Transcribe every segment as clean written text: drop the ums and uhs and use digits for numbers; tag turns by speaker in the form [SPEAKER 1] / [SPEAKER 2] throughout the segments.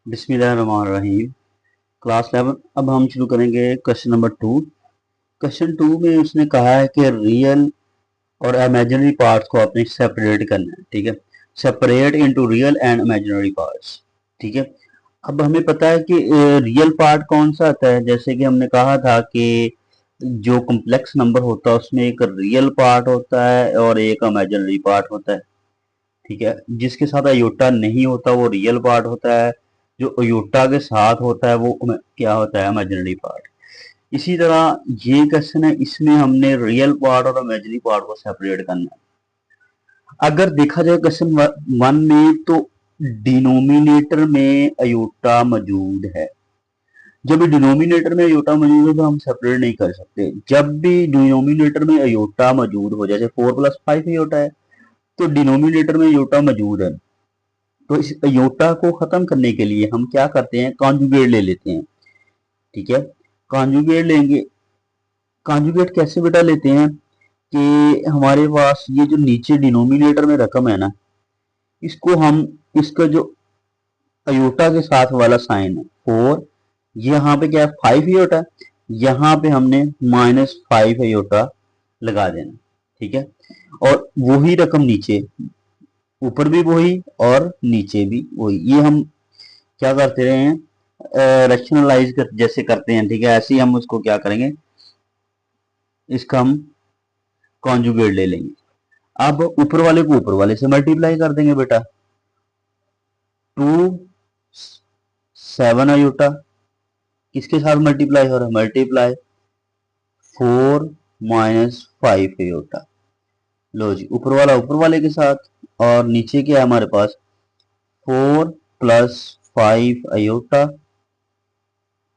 [SPEAKER 1] बिस्मिल्लाहिर्रहमानिर्रहीम। क्लास 11 अब हम शुरू करेंगे क्वेश्चन नंबर 2। क्वेश्चन 2 में उसने कहा है कि रियल और इमेजिनरी पार्ट्स को आपने सेपरेट करना है। ठीक है, separate into real and imaginary parts. ठीक है, अब हमें पता है कि रियल पार्ट कौन सा आता है। जैसे कि हमने कहा था कि जो कॉम्प्लेक्स नंबर होता है उसमें एक रियल पार्ट होता है और एक इमेजिनरी पार्ट होता है। ठीक है, जिसके साथ अयोटा नहीं होता वो रियल पार्ट होता है, जो अयोटा के साथ होता है वो क्या होता है, इमेजिनरी पार्ट। इसी तरह ये क्वेश्चन है, इसमें हमने रियल पार्ट और इमेजिनरी पार्ट को सेपरेट करना है। अगर देखा जाए क्वेश्चन 1 में तो डिनोमिनेटर में अयोटा मौजूद है। जब भी डिनोमिनेटर में अयोटा मौजूद है तो हम सेपरेट नहीं कर सकते। जब भी डिनोमिनेटर में अयोटा मौजूद हो, जैसे 4 + 5 अयोटा है, तो डिनोमिनेटर में अयोटा मौजूद है, तो इस अयोटा को खत्म करने के लिए हम क्या करते हैं, कॉन्जुगेट ले लेते हैं। ठीक है, कॉन्जुगेट लेंगे। कॉन्जुगेट कैसे बेटा लेते हैं कि हमारे पास ये जो नीचे डिनोमिनेटर में रकम है ना, इसको हम, इसका जो अयोटा के साथ वाला साइन है 4, यहाँ पे क्या है 5 अयोटा, यहाँ पे हमने -5 अयोटा लगा देना। ठीक है, और वही रकम नीचे, ऊपर भी वही और नीचे भी वही, ये हम क्या करते रहे हैं, रैशनलाइज जैसे करते हैं। ठीक है, ऐसे ही हम उसको क्या करेंगे, इसका हम कॉन्जुगेट ले लेंगे। अब ऊपर वाले को ऊपर वाले से मल्टीप्लाई कर देंगे बेटा। 2 7 अयोटा किसके साथ मल्टीप्लाई हो रहा है, मल्टीप्लाई 4 -5 अयोटा। लो जी, ऊपर वाला ऊपर वाले के साथ, और नीचे क्या है हमारे पास 4 + 5 अयोटा,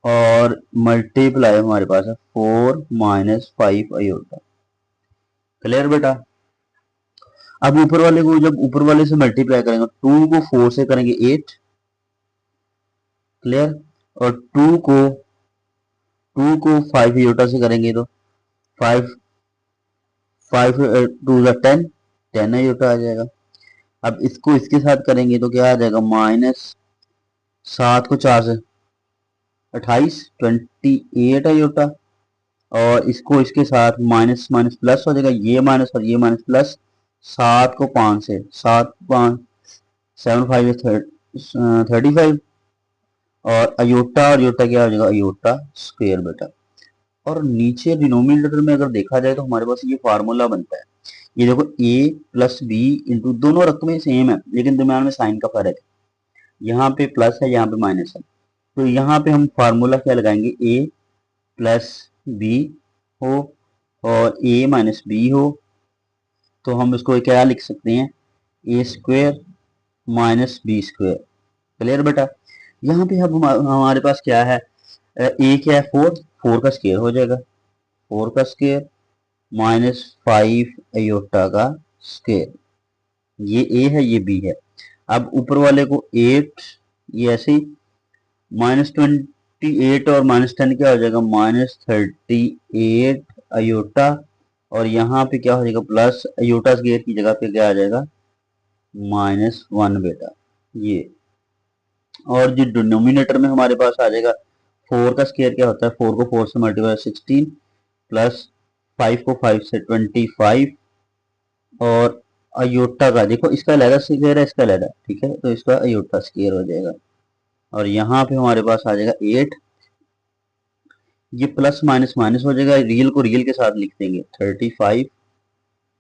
[SPEAKER 1] और मल्टीप्लाई हमारे पास है 4 -5 अयोटा। क्लियर बेटा। अब ऊपर वाले को जब ऊपर वाले से मल्टीप्लाई करेंगे, 2 को 4 से करेंगे 8। क्लियर। और 2 को 5 अयोटा से करेंगे तो 5 5 2 10 10 अयोटा आ जाएगा। अब इसको इसके साथ करेंगे तो क्या आ जाएगा, -7 को 4 से 28 28 अयोटा। और इसको इसके साथ माइनस माइनस प्लस हो जाएगा, ये माइनस और ये माइनस प्लस। 7 को 5 से 7 5 7 5 35, और अयोटा और योटा क्या हो जाएगा, अयोटा स्क्वायर बेटा। और नीचे डिनोमिनेटर में अगर देखा जाए तो हमारे पास ये फार्मूला बनता है। ये देखो a + b इंटू, दोनों रकमें सेम है लेकिन दरम्यान में साइन का फर्क है। यहाँ पे प्लस है, यहाँ पे माइनस है, तो यहाँ पे हम फार्मूला क्या लगाएंगे, a + b हो और a - b हो, तो हम इसको क्या लिख सकते हैं, a² - b²। क्लियर बेटा। यहाँ पे अब हमारे पास क्या है, ए क्या है 4, 4 का स्क्वायर हो जाएगा, 4 का स्क्वायर -5 अयोटा का स्क्वायर। ये ए है, ये बी है। अब ऊपर वाले को 8, ये ऐसे ही -28 और -10 क्या हो जाएगा, -38 अयोटा। और यहाँ पे क्या हो जाएगा, प्लस अयोटा स्क्वायर की जगह पे क्या आ जाएगा, -1 बेटा ये। और जो डिनोमिनेटर में हमारे पास आ जाएगा, 4 का स्क्वायर क्या होता है, 4 को 4 से मल्टीप्लाई 16, प्लस 5 को 5 से 25, और अयोटा का देखो, इसका अलग स्क्वायर है, इसका अलग है। ठीक है, तो इसका अयोटा स्क्वायर हो जाएगा। और यहाँ पे हमारे पास आ जाएगा 8, ये प्लस माइनस माइनस हो जाएगा, रियल को रियल के साथ लिख देंगे, 35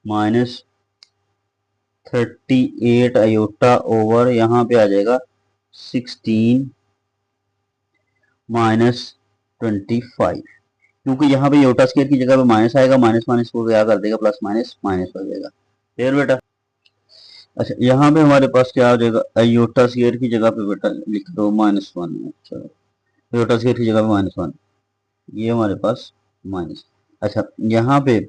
[SPEAKER 1] -38 अयोटा ओवर यहाँ पे आ जाएगा 16 -25, क्योंकि यहाँ पे योटा स्क्वायर की जगह पे माइनस आएगा, माइनस माइनस को क्या कर देगा, प्लस माइनस माइनस हो जाएगा। क्लियर बेटा। अच्छा, यहाँ पे हमारे पास क्या हो जाएगा, अयोटा स्क्वायर की जगह पे बेटा लिख दो -1। अच्छा, अयोटा स्क्वायर की जगह पे -1, ये हमारे पास माइनस। अच्छा, यहाँ पे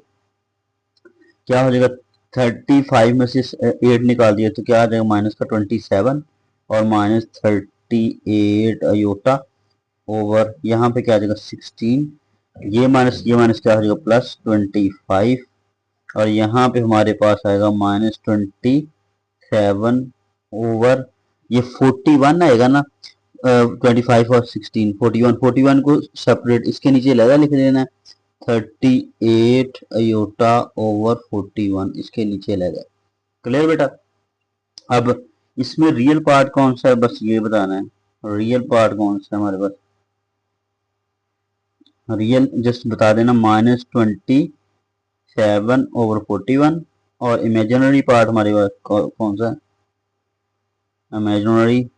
[SPEAKER 1] क्या हो जाएगा, 35 में से 8 निकाल दिया तो क्या आ जाएगा, माइनस का 27 और -38 अयोटा ओवर यहाँ पे क्या आ जाएगा 16, ये माइनस क्या हो जाएगा, +25, और यहाँ पे हमारे पास आएगा -27 ओवर, ये 41 आएगा ना, 25 और 16, 41, 41 को सेपरेट इसके नीचे लगा लिख देना है 38 अयोटा ओवर 41 इसके नीचे लगा। क्लियर बेटा। अब इसमें रियल पार्ट कौन सा है बस ये बताना है, रियल पार्ट कौन सा है हमारे पास, रियल जस्ट बता देना -27 ओवर 41, और इमेजिनरी पार्ट हमारे पास कौन सा है, इमेजिनरी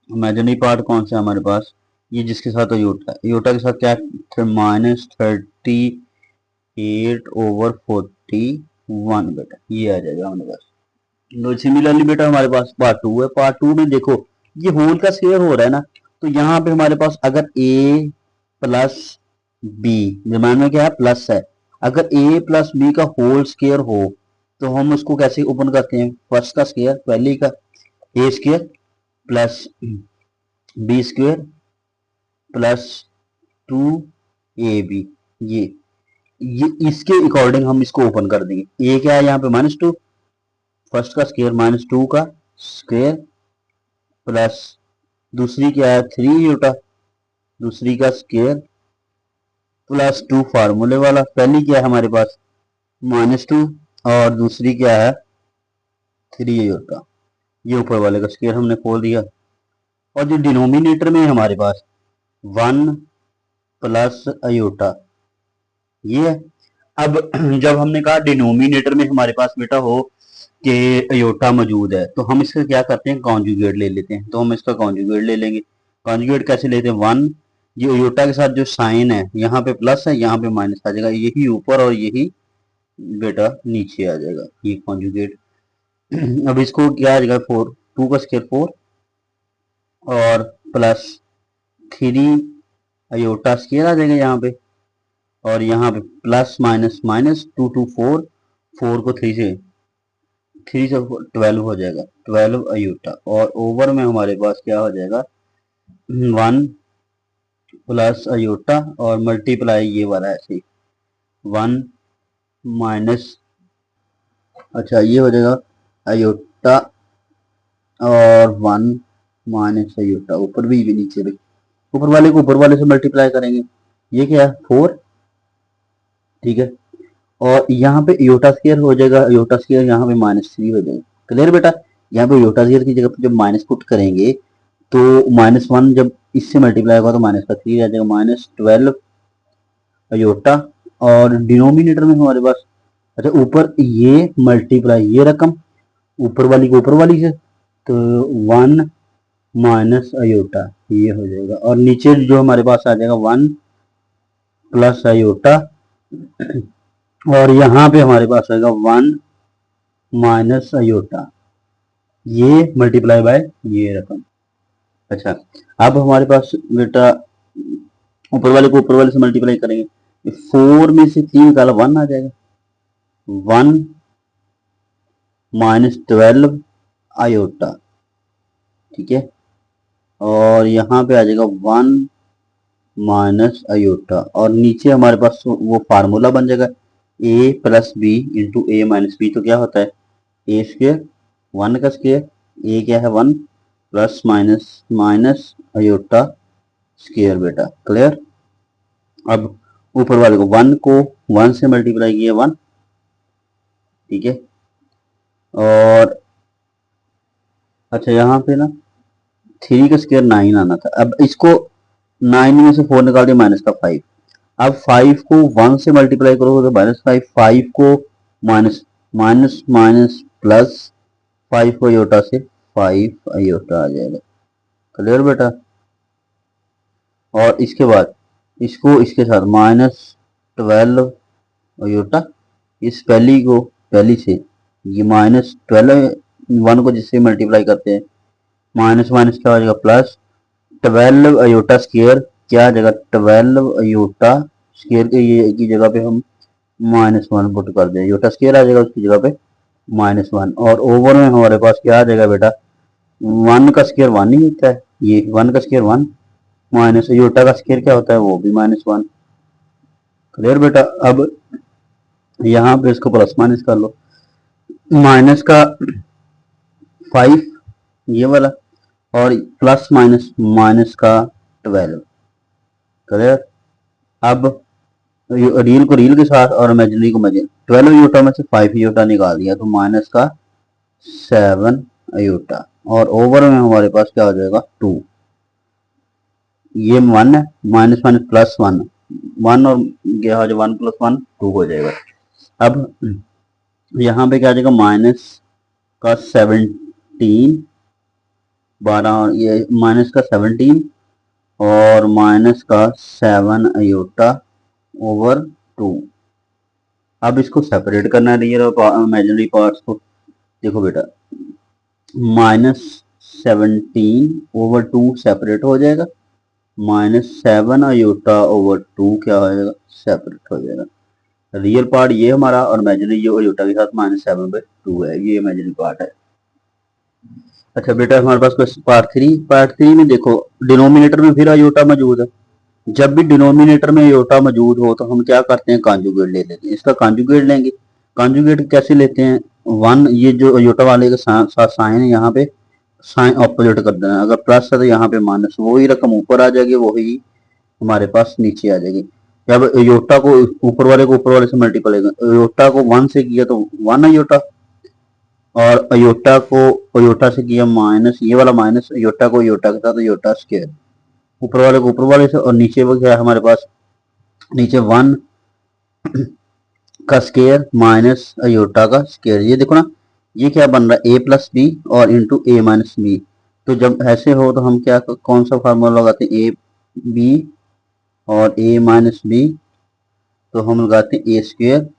[SPEAKER 1] इमेजिनरी पार्ट कौन सा है हमारे पास, ये जिसके साथ योटा, योटा के साथ क्या -38 ओवर 41 बेटा, ये आ जाएगा हमारे पास। सिमिलरली बेटा हमारे पास पार्ट 2 है। पार्ट 2 में देखो ये होल का स्क्वायर हो रहा है ना, तो यहाँ पे हमारे पास अगर a प्लस बी, डिमांड में क्या है प्लस है, अगर a प्लस बी का होल स्क्वायर हो तो हम उसको कैसे ओपन करते हैं, फर्स्ट का स्क्वायर पहले का a square plus B square plus 2ab, ये इसके अकॉर्डिंग हम इसको ओपन कर देंगे। a क्या है यहाँ पे -2, फर्स्ट का स्क्वायर -2 का स्क्वायर प्लस दूसरी क्या है 3 यूटा, दूसरी का स्क्वायर प्लस 2 फार्मूले वाला, पहली क्या है हमारे पास -2 और दूसरी क्या है 3 यूटा, ये ऊपर वाले का स्क्वायर हमने खोल दिया। और जो डिनोमिनेटर में है हमारे पास 1 प्लस अयोटा ये है। अब जब हमने कहा डिनोमिनेटर में हमारे पास बेटा हो कि अयोटा मौजूद है तो हम इसका क्या करते हैं कॉन्जुगेट ले लेते हैं, तो हम इसका कॉन्जुगेट ले लेंगे। कॉन्जुगेट कैसे लेते हैं, 1 ये अयोटा के साथ जो साइन है यहाँ पे प्लस है यहाँ पे माइनस आ जाएगा, यही ऊपर और यही बेटा नीचे आ जाएगा ये कॉन्जुगेट। अब इसको क्या आ जाएगा 4, 2 का स्क्वायर 4 और प्लस 3 अयोटा स्क्वायर आ जाएगा यहाँ पे, और यहाँ पे प्लस माइनस माइनस 2 2 4, 4 को 3 से 12 हो जाएगा, 12 अयोटा, और ओवर में हमारे पास क्या हो जाएगा 1 प्लस अयोटा और मल्टीप्लाई ये वाला ऐसे 1 माइनस, अच्छा ये हो जाएगा अयोटा और 1 माइनस अयोटा, ऊपर भी नीचे भी, ऊपर वाले को ऊपर वाले से मल्टीप्लाई करेंगे, ये क्या है 4, ठीक है, और यहाँ पे योटा स्क्वायर हो जाएगा, योटा स्क्वायर यहाँ पे -3 हो जाएगा। क्लियर बेटा। यहाँ पे योटा स्क्वायर की जगह पे जब माइनस पुट करेंगे तो -1 जब इससे मल्टीप्लाई होगा तो माइनस का 3 आ जाएगा, -12 अयोटा, और डिनोमिनेटर में हमारे पास अच्छा ऊपर ये मल्टीप्लाई ये रकम ऊपर वाली को ऊपर वाली से, तो 1 माइनस अयोटा ये हो जाएगा, और नीचे जो हमारे पास आ जाएगा 1 प्लस अयोटा, और यहाँ पे हमारे पास आएगा 1 माइनस अयोटा, ये मल्टीप्लाई बाय ये रकम। अच्छा अब हमारे पास बेटा ऊपर वाले को ऊपर वाले से मल्टीप्लाई करेंगे, 4 में से 3 निकाला 1 आ जाएगा, 1 माइनस 12 अयोटा, ठीक है, और यहाँ पे आ जाएगा 1 माइनस अयोटा, और नीचे हमारे पास वो फार्मूला बन जाएगा a plus B into A minus B, तो क्या होता है ए स्क्वेयर 1 का स्क्वेयर, ए क्या है 1 plus minus minus iota square बेटा। क्लियर। अब ऊपर वाले को 1 को 1 से मल्टीप्लाई किया 1, ठीक है, और अच्छा यहाँ पे ना 3 का स्क्वायर 9 आना था, अब इसको 9 में से 4 निकाल दिया माइनस का 5, अब 5 को 1 से मल्टीप्लाई करोगे तो -5, 5 को माइनस माइनस माइनस प्लस 5 को अयोटा से 5 अयोटा आ जाएगा। क्लियर बेटा। और इसके बाद इसको इसके साथ -12 अयोटा, इस पहली से ये -12 1 को जिससे मल्टीप्लाई करते हैं, माइनस माइनस क्या हो जाएगा प्लस 12 अयोटा स्क्वायर, क्या आ जाएगा 12 अयोटा स्क्वायर के ये की जगह पे हम -1 पुट कर दें, अयोटा स्क्वायर आ जाएगा उसकी जगह पे -1, और ओवर में हमारे पास क्या आ जाएगा बेटा 1 का स्क्वायर 1 ही होता है, ये 1 का स्क्वायर 1 माइनस अयोटा का स्क्वायर क्या होता है वो भी -1। क्लियर बेटा। अब यहाँ पे इसको प्लस माइनस कर लो, माइनस का 5 ये वाला, और प्लस माइनस माइनस का 12। क्लियर। अब रियल को रियल के साथ और इमेजिनरी को इमेजिनरी, 12 यूटा में से 5 यूटा निकाल दिया तो माइनस का 7 यूटा, और ओवर में हमारे पास क्या हो जाएगा 2। ये 1 है, माइनस माइनस प्लस 1, 1 और क्या हो जाएगा 1 प्लस 1 2 हो जाएगा। अब यहाँ पे क्या आ जाएगा माइनस का 17, 12 और ये माइनस का 17 और माइनस का 7 अयोटा ओवर 2। अब इसको सेपरेट करना है रियल और इमेजिनरी पार्ट्स को। देखो बेटा, माइनस 17 ओवर 2 सेपरेट हो जाएगा, माइनस 7 अयोटा ओवर 2 क्या हो जाएगा सेपरेट हो जाएगा। रियल पार्ट ये हमारा, और इमेजिनरी ये अयोटा के साथ माइनस 7/2 है, ये इमेजिनरी पार्ट है। अच्छा बेटा, हमारे पास क्वेश्चन पार्ट 3 में देखो, डिनोमिनेटर में फिर अयोटा मौजूद है। जब भी डिनोमिनेटर में अयोटा मौजूद हो तो हम क्या करते हैं, कॉन्जुगेट ले लेते हैं। इसका कॉन्जुगेट लेंगे। कॉन्जुगेट कैसे लेते हैं, 1 ये जो अयोटा वाले के साथ साइन है, यहाँ पे साइन ऑपोजिट कर देना। अगर प्लस है तो यहाँ पे माइनस, वही रकम ऊपर आ जाएगी, वही हमारे पास नीचे आ जाएगी। जब अयोटा को ऊपर वाले से मल्टीपल, अयोटा को 1 से किया तो 1 अयोटा, और अयोटा से किया माइनस, ये वाला माइनस अयोटा को अयोटा के साथ अयोटा स्क्वायर, ऊपर वाले को ऊपर वाले से, और नीचे वो क्या है हमारे पास, नीचे 1 का स्क्वायर माइनस अयोटा का स्क्वायर। ये देखो ना, ये क्या बन रहा है, a प्लस बी और इंटू ए माइनस बी। तो जब ऐसे हो तो हम क्या, कौन सा फार्मूला लगाते हैं, ए बी और a माइनस बी, तो हम लगाते हैं ए स्क्वायर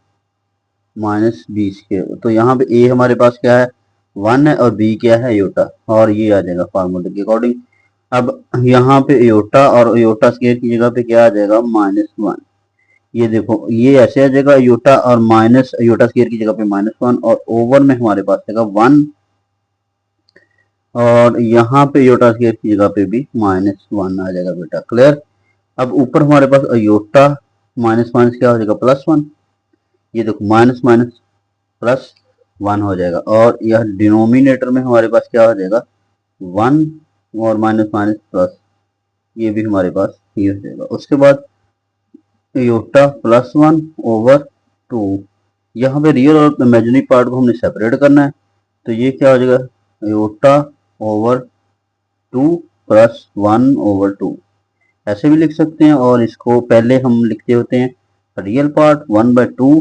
[SPEAKER 1] माइनस बी स्क्वायर। तो यहाँ पे a हमारे पास क्या है 1 है, और b क्या है अयोटा, और ये आ जाएगा फार्मूले के अकॉर्डिंग। अब यहाँ पे अयोटा और अयोटा स्क्वायर की जगह पे क्या आ जाएगा -1। ये देखो, ये ऐसे आ जाएगा अयोटा और माइनस अयोटा स्क्वायर की जगह पे -1, और ओवर में हमारे पास आएगा 1, और यहाँ पे अयोटा स्क्वायर की जगह पे भी -1 आ जाएगा बेटा। क्लियर। अब ऊपर हमारे पास अयोटा माइनस माइनस क्या हो जाएगा +1। ये देखो माइनस माइनस +1 हो जाएगा, और यह डिनोमिनेटर में हमारे पास क्या हो जाएगा 1 और माइनस माइनस प्लस, ये भी हमारे पास ये हो जाएगा। उसके बाद अयोटा +1 ओवर 2। यहाँ पे रियल और इमेजिनरी पार्ट को हमने सेपरेट करना है, तो ये क्या हो जाएगा अयोटा ओवर 2 प्लस 1 ओवर 2, ऐसे भी लिख सकते हैं। और इसको पहले हम लिखते होते हैं रियल पार्ट 1/2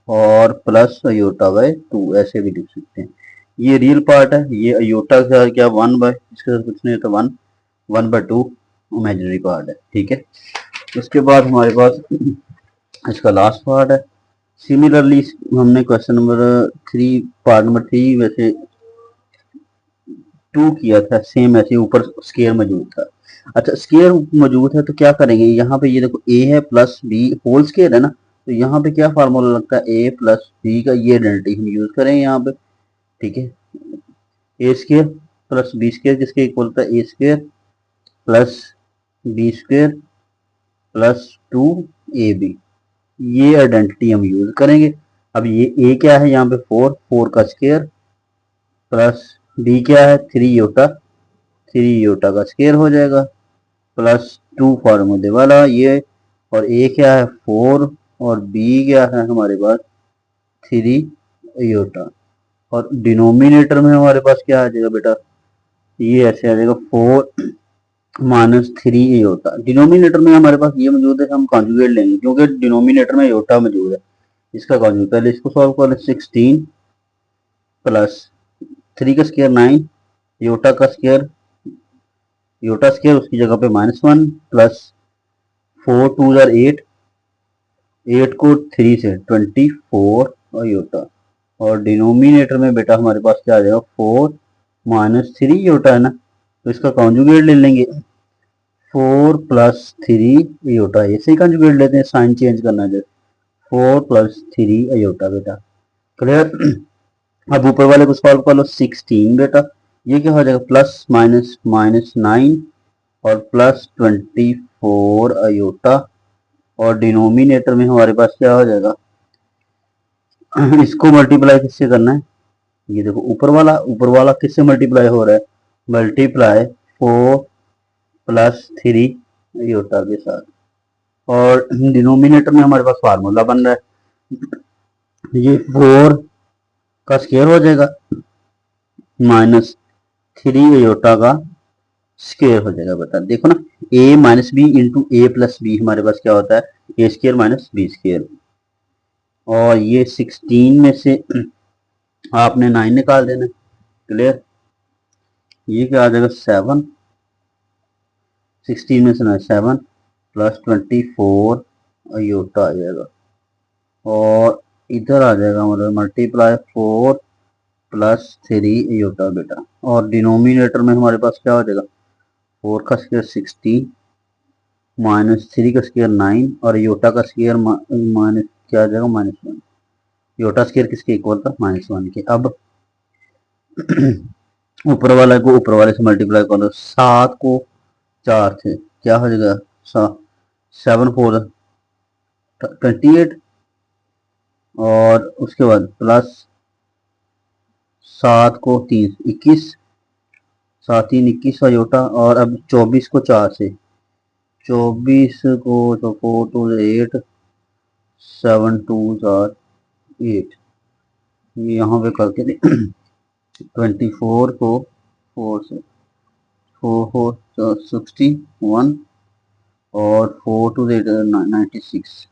[SPEAKER 1] और प्लस अयोटा बाय 2, ऐसे भी लिख सकते हैं। ये रियल पार्ट है, ये अयोटा का क्या 1 बाय, इसके साथ कुछ नहीं होता 1/2 इमेजिनरी पार्ट है। ठीक है। उसके बाद हमारे पास इसका लास्ट पार्ट है। सिमिलरली हमने क्वेश्चन नंबर 3 पार्ट नंबर 3 वैसे 2 किया था, सेम ऐसे ऊपर स्केयर मौजूद था। अच्छा, स्केयर मौजूद है तो क्या करेंगे, यहाँ पे ये देखो a है प्लस b होल स्केयर है ना, तो यहाँ पे क्या फार्मूला लगता है a प्लस b का, ये आइडेंटिटी हम यूज करेंगे यहाँ पे। ठीक है, a square plus b square जिसके इक्वल होता है a square plus b square plus 2ab, ये आइडेंटिटी हम यूज करेंगे। अब ये a क्या है यहाँ पे 4 का स्केयर, प्लस b क्या है 3 योटा का स्केयर हो जाएगा, प्लस 2 फार्मूले वाला ये, और a क्या है 4 और b क्या है हमारे पास 3 योटा, और डिनोमिनेटर में हमारे पास क्या आ जाएगा बेटा, ये ऐसे आ जाएगा 4 माइनस 3 योटा। डिनोमिनेटर में हमारे पास ये मौजूद है, हम कॉन्जुगेट लेंगे क्योंकि डिनोमिनेटर में योटा मौजूद है। इसका कॉन्जुगेट पहले इसको सॉल्व कर लें, 16 प्लस 3 का स्केयर 9, योटा का स्केयर उसकी जगह पे -1 प्लस 4 2 8, 8 को 3 से 24 योटा, और डिनोमिनेटर में बेटा हमारे पास क्या आ जाएगा 4 माइनस 3 योटा है ना, तो इसका कॉन्जुगेट ले लेंगे 4 प्लस 3 योटा, ऐसे ही कॉन्जुगेट लेते हैं, साइन चेंज करना है 4 प्लस 3 योटा बेटा। क्लियर। अब ऊपर वाले को सॉल्व कर लो, 16 बेटा, ये क्या हो जाएगा प्लस माइनस -9 और प्लस 24 अयोटा, और डिनोमिनेटर में हमारे पास क्या हो जाएगा इसको मल्टीप्लाई किससे करना है ये देखो ऊपर वाला किससे मल्टीप्लाई हो रहा है, मल्टीप्लाई 4 + 3 योटा के साथ, और डिनोमिनेटर में हमारे पास फार्मूला बन रहा है, ये 4 का स्क्वायर हो जाएगा -3 योटा का स्क्वायर हो जाएगा। बता देखो ना, a - b into a + b हमारे पास क्या होता है, a² - b स्क्वायर। और ये 16 में से आपने 9 निकाल देना, क्लियर। ये क्या आ जाएगा 7, 16 में से 9 7 + 24 योटा आ जाएगा, और इधर आ जाएगा हमारा मल्टीप्लाई 4 + 3 योटा बेटा। और डिनोमिनेटर में हमारे पास क्या हो जाएगा, 4 का स्क्वायर 16 -3 का स्क्वायर 9 और योटा का स्क्वायर माइनस क्या आ जाएगा -1। योटा स्क्वायर किसके इक्वल था, -1 के। अब ऊपर वाला को ऊपर वाले से मल्टीप्लाई कर दो, 7 को 4 से क्या हो जाएगा 7 4 28, और उसके बाद प्लस 7 को 3 21, 7 3 21 का योटा। और अब 24 को 4 से, 24 को तो 4 2 8 7 2 8, यहाँ पे करके 24 को 4 से 4 4 61, और 4 2 8 96,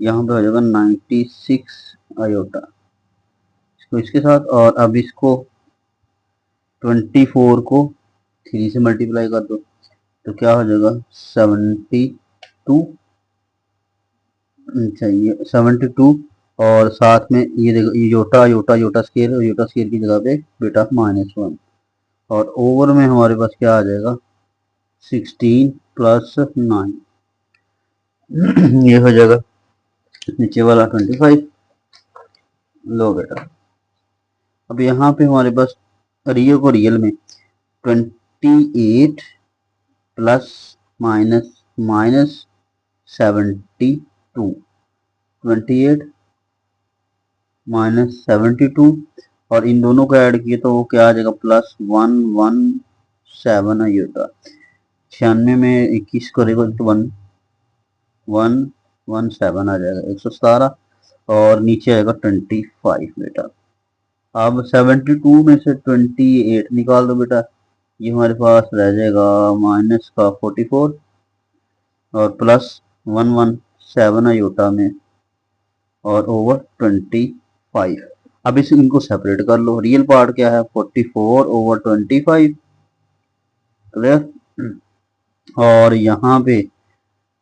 [SPEAKER 1] यहाँ पे हो जाएगा 96 आयोटा इसको इसके साथ। और अब इसको 24 को 3 से मल्टीप्लाई कर दो तो क्या हो जाएगा 72, अच्छा ये 72, और साथ में ये देखो योटा योटा योटा स्क्वायर की जगह पे बेटा -1, और ओवर में हमारे पास क्या आ जाएगा 16 + 9 ये हो जाएगा नीचे वाला 25। लो बेटा, अब यहाँ पे हमारे पास रियल को रियल में 28 प्लस माइनस -72, 28 -72, और इन दोनों को ऐड किए तो वो क्या आ जाएगा +117 आएगा। 96 में 21 करेगा तो 117 आ जाएगा 117, और नीचे आएगा 25 बेटा। अब 72 में से 28 निकाल दो बेटा, ये हमारे पास रह जाएगा माइनस का 44 और प्लस 117 आयोटा में और ओवर 25। अब इनको सेपरेट कर लो, रियल पार्ट क्या है 44 ओवर 25, क्लियर। और यहाँ पे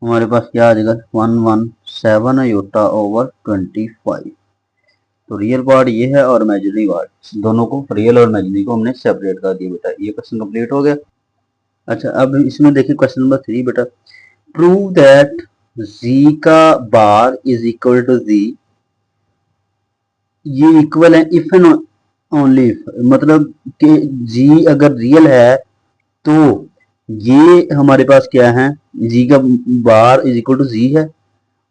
[SPEAKER 1] हमारे पास क्या आ जाएगा 117 आयोटा ओवर 25। तो रियल पार्ट ये है और इमेजिनरी पार्ट, दोनों को रियल और इमेजिनरी को हमने सेपरेट कर दिया बेटा। ये क्वेश्चन कंप्लीट हो गया। अच्छा अब इसमें देखिए क्वेश्चन नंबर 3 बेटा, प्रूव दैट z का bar is equal to z, ये इक्वल है इफ एंड ओनली इफ, मतलब कि g अगर रियल है तो ये हमारे पास क्या है z का bar is equal to z है,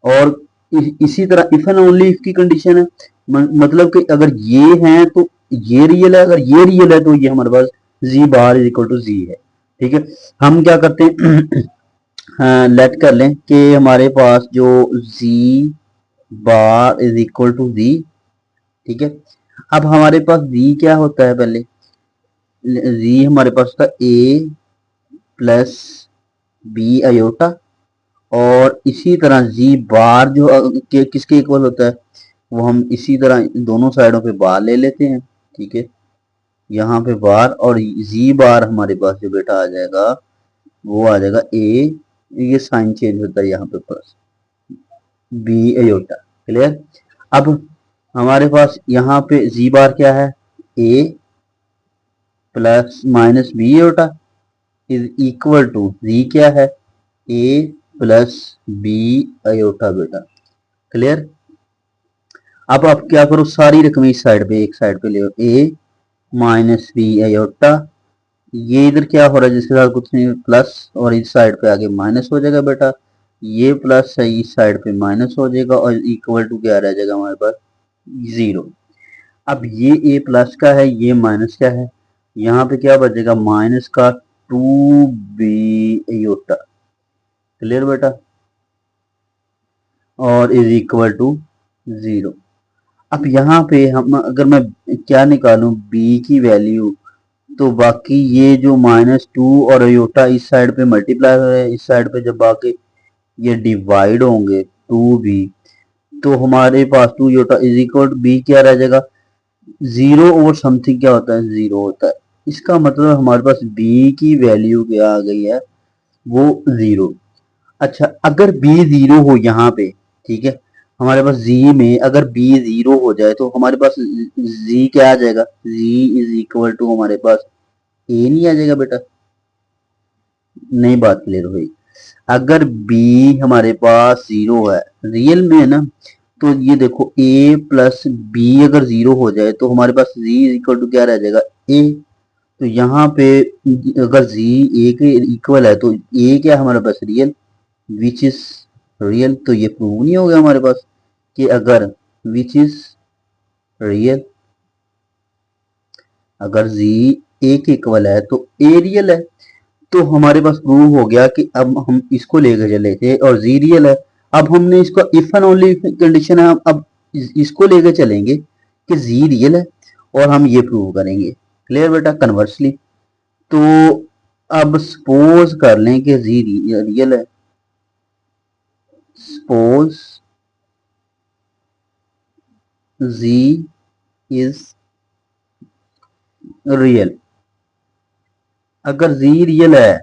[SPEAKER 1] और इसी तरह इफ एंड ओनली इफ की कंडीशन है, मतलब कि अगर ये है तो ये रियल है, अगर ये रियल है तो ये हमारे पास z bar is equal to z है। ठीक है, हम क्या करते हैं लेट कर लें कि हमारे पास जो z bar is equal to z, ठीक है। अब हमारे पास z क्या होता है, पहले z हमारे पास होता है a प्लस बी आयोटा, और इसी तरह z बार जो किसके इक्वल होता है वो हम इसी तरह दोनों साइडों पे बार ले लेते हैं। ठीक है, यहाँ पे बार और z बार हमारे पास जो बेटा आ जाएगा वो आ जाएगा a, ये साइन चेंज होता है यहाँ पे प्लस बी आयोटा, क्लियर। अब हमारे पास यहाँ पे z बार क्या है a plus minus B iota is equal to z क्या है a प्लस बी आयोटा बेटा, क्लियर। अब आप क्या करो सारी रकम इस साइड पे एक साइड पे ले a माइनस बी आयोटा, ये इधर क्या हो रहा है जिसके साथ कुछ नहीं प्लस, और इस साइड पे आगे माइनस हो जाएगा बेटा, ये प्लस है इस साइड पे माइनस हो जाएगा और इक्वल टू क्या रह जाएगा हमारे पास 0। अब ये ए प्लस का है, ये माइनस का है, यहाँ पे क्या बचेगा माइनस का 2b आयोटा। क्लियर बेटा, और इज इक्वल टू 0। अब यहाँ पे हम अगर मैं क्या निकालूं b की वैल्यू, तो बाकी ये जो -2 और आयोटा इस साइड पे मल्टीप्लाई हो रहे हैं, इस साइड पे जब आके ये डिवाइड होंगे 2b, तो हमारे पास 2 iota is equal to b क्या रह जाएगा, 0 और समथिंग क्या होता है 0 होता है। इसका मतलब हमारे पास b की वैल्यू क्या आ गई है, वो 0। अच्छा, अगर b 0 हो यहाँ पे, ठीक है, हमारे पास z में अगर b 0 हो जाए तो हमारे पास z क्या आ जाएगा, z इज इक्वल टू हमारे पास a नहीं आ जाएगा बेटा। नई बात क्लियर हुई। अगर b हमारे पास 0 है, रियल में है ना, तो ये देखो a प्लस b अगर 0 हो जाए तो हमारे पास z इज इक्वल टू क्या रह जाएगा, a। तो यहाँ पे अगर z a के इक्वल है तो a क्या है हमारे पास, रियल, विच इज रियल। तो ये प्रूव नहीं हो गया हमारे पास कि अगर विच इज रियल, अगर z a के इक्वल है तो a रियल है। तो हमारे पास प्रूव हो गया कि अब हम इसको लेकर चले थे और z रियल है। अब हमने इसको इफ एंड ओनली कंडीशन है, अब इसको लेकर चलेंगे कि z रियल है और हम ये प्रूव करेंगे। क्लियर बेटा, कन्वर्सली। तो अब सपोज कर लें कि z रियल है, सपोज z इज रियल। अगर z रियल है,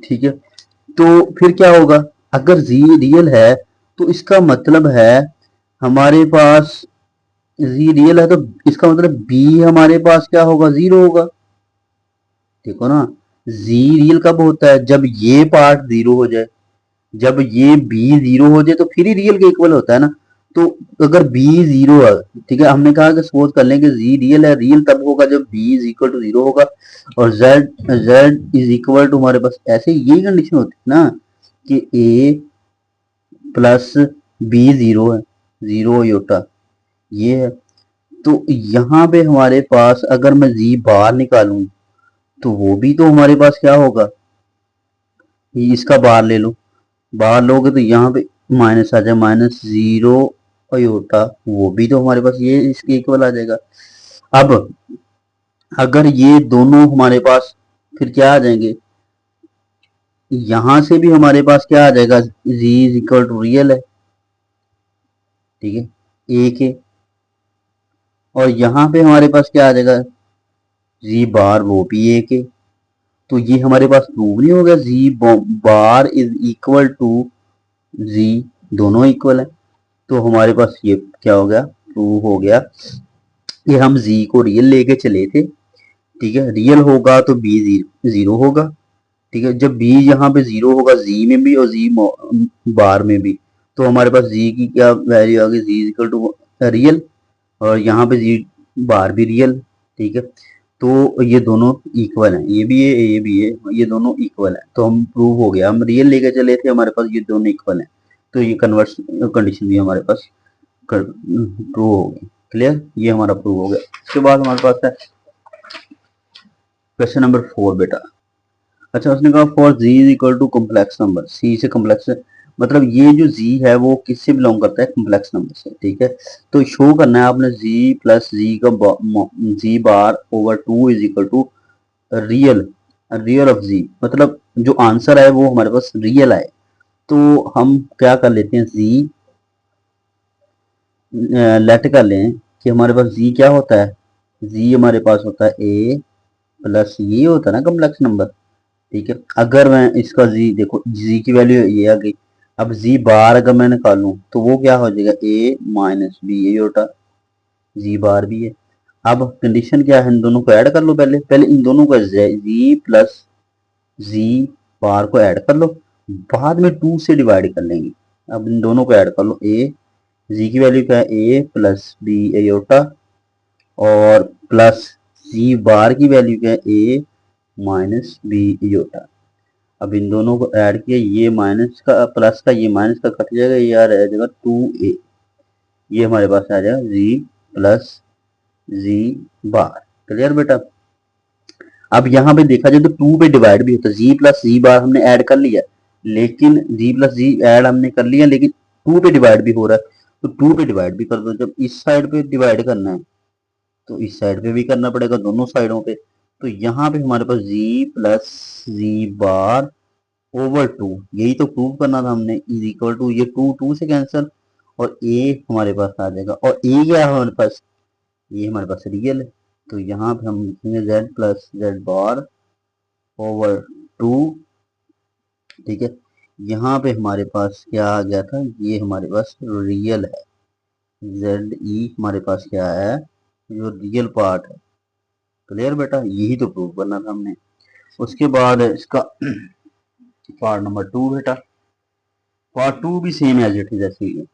[SPEAKER 1] ठीक है, तो फिर क्या होगा, अगर z रियल है तो इसका मतलब है हमारे पास z रियल है, तो इसका मतलब b हमारे पास क्या होगा, 0 होगा। देखो ना, z रियल कब होता है, जब ये पार्ट 0 हो जाए, जब ये b 0 हो जाए तो फिर ही रियल के इक्वल होता है ना। तो अगर b 0 है, ठीक है, हमने कहा कि सपोज कर लें कि z रियल है, रियल तब होगा जब b इज इक्वल टू 0 होगा और z इज इक्वल टू हमारे पास, ऐसे यही कंडीशन होती है ना कि a प्लस b 0 है, 0 योटा ये है। तो यहाँ पे हमारे पास अगर मैं z बार निकालूं तो वो भी तो हमारे पास क्या होगा, ये इसका बार ले लो, बाहर लोगे तो यहाँ पे माइनस आ जाए, -0 अयोटा, वो भी तो हमारे पास ये इसके इक्वल आ जाएगा। अब अगर ये दोनों हमारे पास फिर क्या आ जाएंगे, यहां से भी हमारे पास क्या आ जाएगा, z is equal to real है, ठीक है, a के, और यहाँ पे हमारे पास क्या आ जाएगा, z बार वो भी a के। तो ये हमारे पास प्रूव नहीं हो गया, z bar is equal to z, दोनों इक्वल है। तो हमारे पास ये क्या हो गया, प्रूव हो गया कि हम z को रियल लेके चले थे, ठीक है, रियल होगा तो b 0 होगा, ठीक है, जब b यहाँ पे 0 होगा z में भी और z बार में भी, तो हमारे पास z की क्या वैल्यू आ गई, z इक्वल टू रियल, और यहाँ पे z बार भी रियल, ठीक है। तो ये दोनों इक्वल हैं, ये भी है ये भी है, ये दोनों इक्वल हैं, तो हम प्रूव हो गया, हम रियल लेके चले थे, हमारे पास ये दोनों इक्वल हैं, तो ये कन्वर्स कंडीशन भी हमारे पास प्रूव हो गई। क्लियर, ये हमारा प्रूव हो गया। इसके बाद हमारे पास है क्वेश्चन नंबर 4 बेटा। अच्छा, उसने कहा for z is equal to complex number, c से कॉम्प्लेक्स, मतलब ये जो z है वो किससे बिलोंग करता है, कॉम्प्लेक्स नंबर से, ठीक है। तो शो करना है आपने z प्लस z का z bar over 2 is equal to real, real of z, मतलब जो आंसर है वो हमारे पास रियल आए। तो हम क्या कर लेते हैं, z लेट कर लें कि हमारे पास z क्या होता है, z हमारे पास होता है a प्लस ये होता है ना कॉम्प्लेक्स नंबर, ठीक है। अगर मैं इसका z देखो, z की वैल्यू ये आ गई, अब z बार अगर मैं निकालूं तो वो क्या हो जाएगा, a माइनस बी, ये होता z बार भी है। अब कंडीशन क्या है, इन दोनों को ऐड कर लो, पहले पहले इन दोनों को z प्लस z बार को ऐड कर लो, बाद में 2 से डिवाइड कर लेंगे। अब इन दोनों को ऐड कर लो, a z की वैल्यू क्या है, a प्लस बी एयोटा, और प्लस z बार की वैल्यू क्या है, a माइनस बी एयोटा। अब इन दोनों को ऐड किया, ये माइनस का प्लस का ये माइनस का कट जाएगा, ये आ जाएगा 2a, ये हमारे पास आ जाएगा z प्लस जी बार। क्लियर बेटा। अब यहाँ पे देखा जाए तो 2 पे डिवाइड भी होता है, जी प्लस जी बार हमने ऐड कर लिया, लेकिन जी प्लस जी ऐड हमने कर लिया लेकिन 2 पे डिवाइड भी हो रहा है, तो 2 पे डिवाइड भी कर दो। जब इस साइड पे डिवाइड करना है तो इस साइड पे भी करना पड़ेगा, दोनों साइडों पे। तो यहाँ पे हमारे पास जी प्लस जी बार ओवर 2, यही तो प्रूव करना था हमने, इज इक्वल टू, ये 2 2 से कैंसिल और ए हमारे पास आ जाएगा। और ए क्या है हमारे पास, ये हमारे पास रियल है, तो यहाँ पे हम लिखेंगे जेड प्लस जेड बार ओवर 2। ठीक है, यहाँ पे हमारे पास क्या आ गया था, ये हमारे पास रियल है, जेड ई हमारे पास क्या है, जो रियल पार्ट है। क्लियर बेटा, यही तो प्रूव करना था हमने। उसके बाद इसका पार्ट नंबर 2 बेटा, पार्ट 2 भी सेम एज इट इज ऐसे ही है।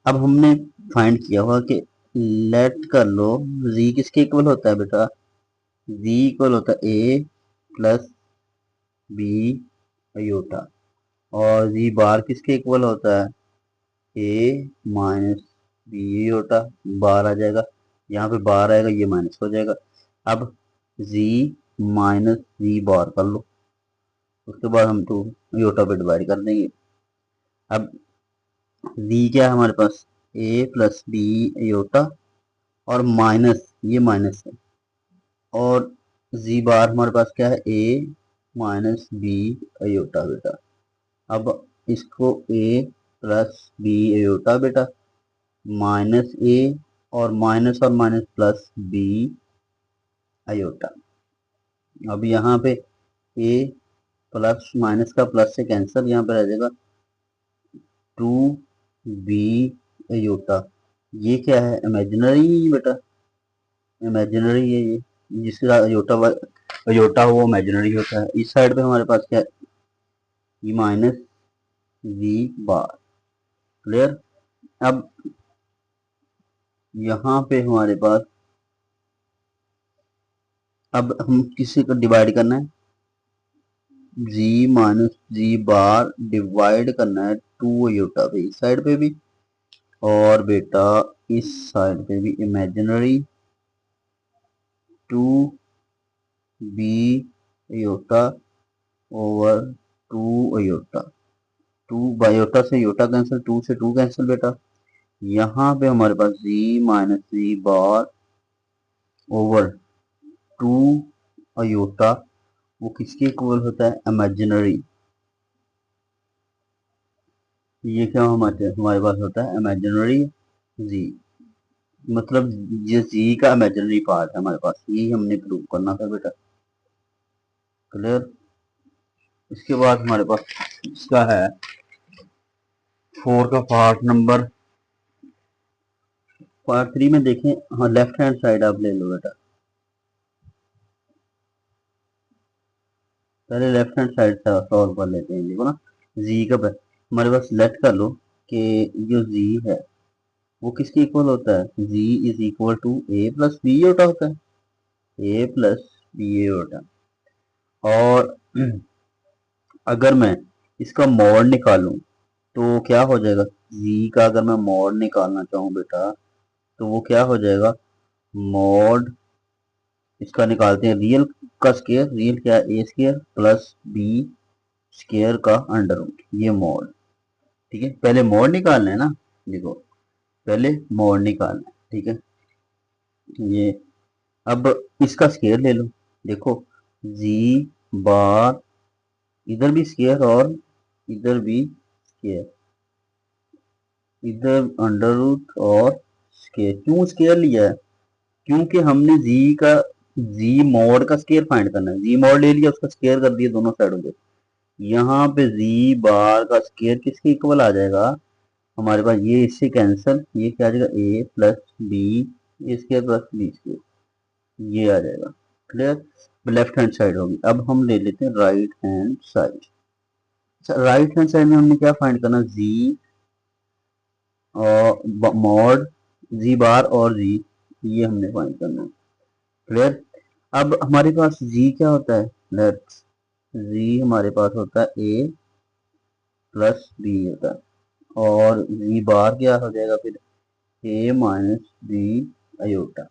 [SPEAKER 1] अब हमने फाइंड किया हुआ कि लेट कर लो z किसके इक्वल होता है बेटा, z इक्वल होता है a प्लस बी अयोटा, और z बार किसके इक्वल होता है, a माइनस बी अयोटा। बार आ जाएगा, यहाँ पे बार आएगा, ये माइनस हो जाएगा। अब z माइनस z बार कर लो, उसके बाद हम तो अयोटा पे डिवाइड कर देंगे। अब z क्या है हमारे पास, a प्लस बी अयोटा और माइनस, ये माइनस है, और जी बार हमारे पास क्या है, ए माइनस बी अयोटा बेटा। अब इसको ए प्लस बी अयोटा बेटा, माइनस ए और माइनस प्लस बी अयोटा। अब यहाँ पे ए प्लस माइनस का प्लस से कैंसिल, यहाँ पे रह जाएगा 2 बी अयोटा। ये क्या है, इमेजिनरी बेटा, इमेजिनरी है ये, जिसका अयोटा अयोटा वो इमेजिनरी होता है। इस साइड पे हमारे पास क्या है, E minus we bar. Clear. अब यहाँ पे हमारे पास, अब हम किसी को डिवाइड करना है, जी माइनस जी बार डिवाइड करना है 2 अयोटा पे, इस साइड पे भी, और बेटा इस साइड पे भी imaginary 2 B iota over 2 iota. 2 बायोटा से योटा कैंसिल, 2 से 2 कैंसिल बेटा। यहाँ पे हमारे पास z minus G bar over 2 iota, वो किसके इक्वल होता है, इमेजिनरी। ये क्या हमारे पास होता है, इमेजिनरी z, मतलब ये z का इमेजिनरी पार्ट है हमारे पास, यही हमने प्रूव करना था बेटा। क्लियर। इसके बाद हमारे पास इसका है 4 का पार्ट 3 में देखें। हाँ, लेफ्ट हैंड साइड आप ले लो बेटा, पहले लेफ्ट हैंड साइड से सॉल्व कर लेते हैं। देखो ना, जी का हमारे पास लेट कर लो कि जो जी है वो किसके इक्वल होता है, G is equal to a plus b ओटा होता है, ए प्लस बी ओटा। और अगर मैं इसका मॉड निकालूं तो क्या हो जाएगा, जी का अगर मैं मॉड निकालना चाहूँ बेटा तो वो क्या हो जाएगा, मॉड इसका निकालते हैं रियल का स्केयर, रियल क्या है, ए स्केयर प्लस बी स्केयर का अंडर रूट, ये मॉड। ठीक है, पहले मोड निकालना है ना, देखो पहले मोड निकालना है। ठीक है, ये अब इसका स्केयर ले लो, देखो जी बार, इधर भी स्केयर और इधर भी स्केयर, इधर अंडर रूट और स्केयर। क्यों स्केयर लिया है, क्योंकि हमने जी का, जी मॉड का स्केयर फाइंड करना है, जी मॉड ले लिया, उसका स्केयर कर दिया दोनों साइडों पे। यहाँ पे जी बार का स्केयर किसके इक्वल आ जाएगा, हमारे पास ये इससे कैंसिल, ये क्या आ जाएगा, a plus b square plus b square, ये आ जाएगा। क्लियर, लेफ्ट हैंड साइड होगी। अब हम ले लेते हैं right hand side. Right hand side में हमने क्या फाइंड करना, जी और मॉड जी बार और जी, ये हमने फाइंड करना है। क्लियर। अब हमारे पास जी क्या होता है, लेट्स, जी हमारे पास होता है ए प्लस बी होता है, और जी बार क्या हो जाएगा फिर, ए माइनस बी अयोटा।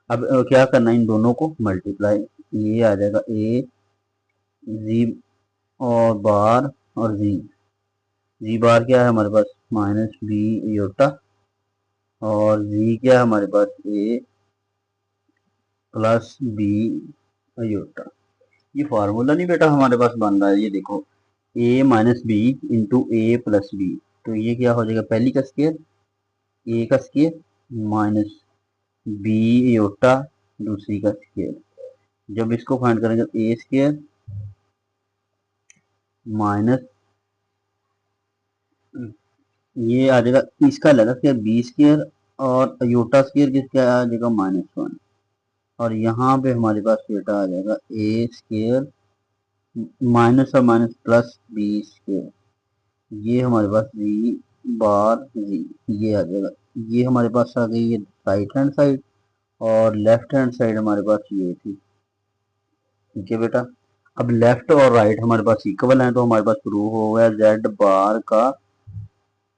[SPEAKER 1] अब क्या करना है, इन दोनों को मल्टीप्लाई, ये आ जाएगा ए जी और बार और जी बार क्या है हमारे पास माइनस बी योटा, और जी क्या है हमारे पास ए प्लस बी योटा। ये फार्मूला नहीं बेटा हमारे पास बन रहा है, ये देखो ए माइनस बी इंटू ए प्लस बी, तो ये क्या हो जाएगा, पहली का स्केयर ए का स्केयर माइनस बी योटा दूसरी का स्केयर। जब इसको फाइंड करेंगे ए स्केयर माइनस ये आ जाएगा इसका लगा स्केयर बी स्केयर, और योटा स्केयर किसका आ जाएगा -1, और यहाँ पे हमारे पास बेटा आ जाएगा ए स्केयर माइनस और माइनस प्लस बी स्केयर, ये हमारे पास जी बार जी, ये आ जाएगा। ये हमारे पास आ गई है राइट हैंड साइड, और लेफ्ट हैंड साइड हमारे पास ये थी। ठीक है बेटा, अब लेफ्ट और राइट हमारे पास इक्वल है, तो हमारे पास प्रूव हो गया जेड बार का,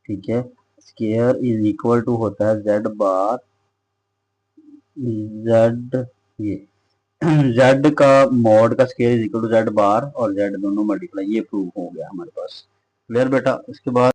[SPEAKER 1] ठीक है, स्केयर इज इक्वल टू होता है जेड बार जेड, ये जेड का मॉड का square is equal to z bar और जेड दोनों मल्टीप्लाई, ये प्रूव हो गया हमारे पास। क्लियर बेटा। उसके बाद